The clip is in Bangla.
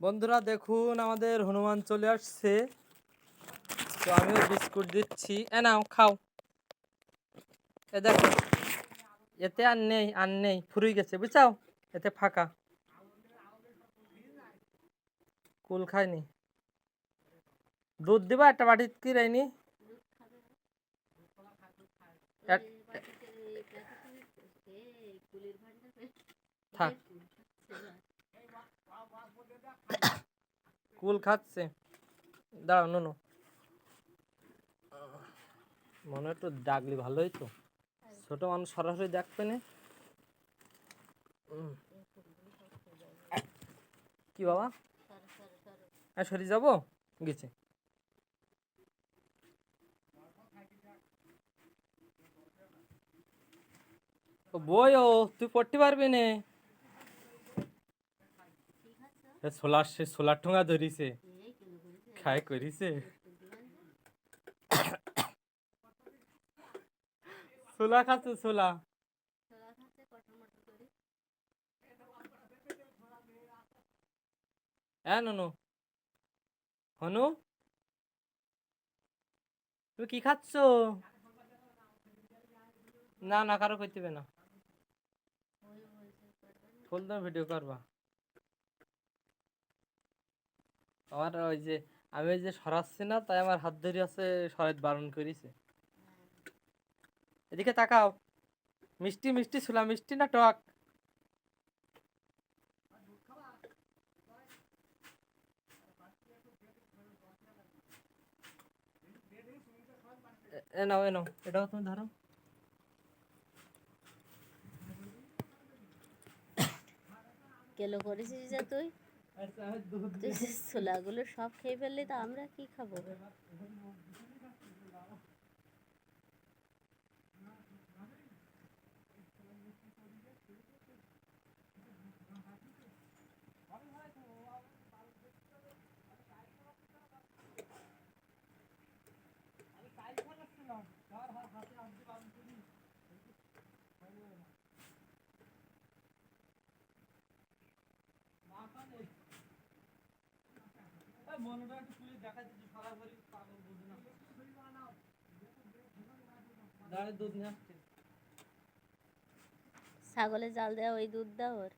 বন্ধুরা দেখুন আমাদের হনুমান চলে আসছে। তো আমিও বিস্কুট দিচ্ছি, এ নাও খাও। এ দেখো, এতে আর নেই ফুরিয়ে গেছে বুঝছাও, এতে ফাঁকা, কুল খায়নি। দুধ দিবা একটা বাটি কি রাইনি। থাক, কুল খাচ্ছে, দাঁড়াও নুনু, মনে একটু ডাকলি ভালো হইতো, ছোট মানুষ সরাসরি দেখবে না। কি বাবা, সরি যাবো গেছে। বই ও তুই পড়তে পারবি না, সোলার ঠোঙা ধরিছে, খায় করিছে, ছোলা খাচ্ছে ছোলা। হ্যাঁ নুনু, হনু তুমি কি খাচ্ছ? না না, কারো করতে হবে না, ফুল দাম ভিডিও করবা। আমার ওই যে আমি ওই যে সরাচ্ছি না, তাই আমার হাত ধরে আছে, সরাইতে বারণ করেছে। এদিকে তাকাও, মিষ্টি মিষ্টি ছোলা, মিষ্টি না টক? এ নাও এ নাও, এটাও তুমি ধরো। কেলো করেছিস যে তুই তুই যে ছোলাগুলো সব খেয়ে ফেললি, তা আমরা কি খাবো? দুধ নিয়ে আসছে। ছাগলে জাল দেওয়া ওই দুধ দাও ওর।